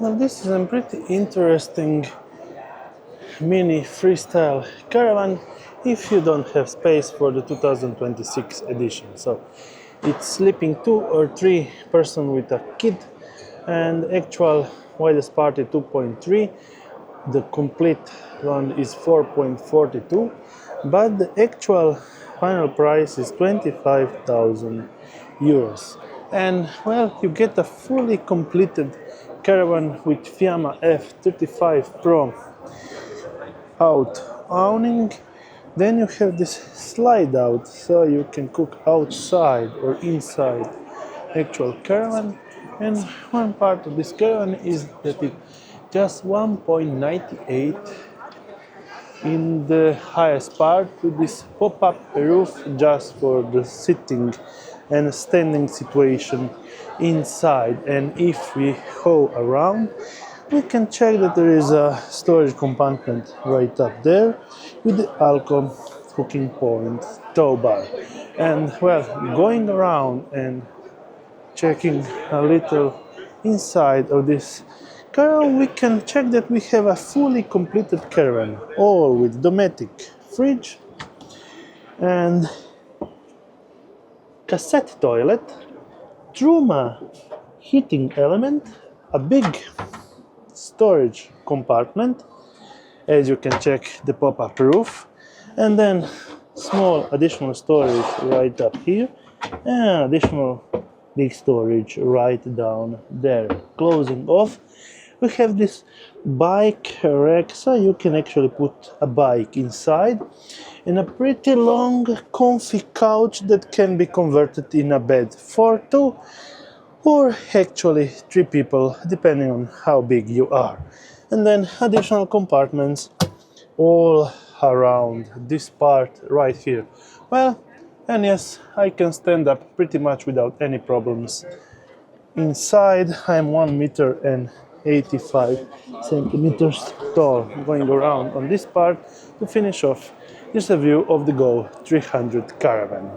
Now this is a pretty interesting mini freestyle caravan if you don't have space for the 2026 edition. So it's sleeping 2 or 3 person with a kid, and actual widest part is 2.3. The complete one is 4.42, but the actual final price is 25,000 euros. And well, you get a fully completed caravan with Fiamma F35 Pro out awning. Then you have this slide out, so you can cook outside or inside actual caravan. And one part of this caravan is that it just 1.98 in the highest part, with this pop-up roof just for the sitting and standing situation inside. And if we go around, we can check that there is a storage compartment right up there with the alcohol cooking point tow bar. And well, going around and checking a little inside of this caravan, we can check that we have a fully completed caravan, all with domestic fridge and cassette toilet, Truma heating element, a big storage compartment, as you can check the pop-up roof, and then small additional storage right up here, and additional big storage right down there. Closing off, we have this bike rack, so you can actually put a bike inside, and a pretty long comfy couch that can be converted in a bed for 2 or actually 3 people, depending on how big you are. And then additional compartments all around this part right here. Well, and yes, I can stand up pretty much without any problems. Inside, I'm 1 meter and 85 centimeters tall. Going around on this part to finish off, is a view of the Go 300 Caravan.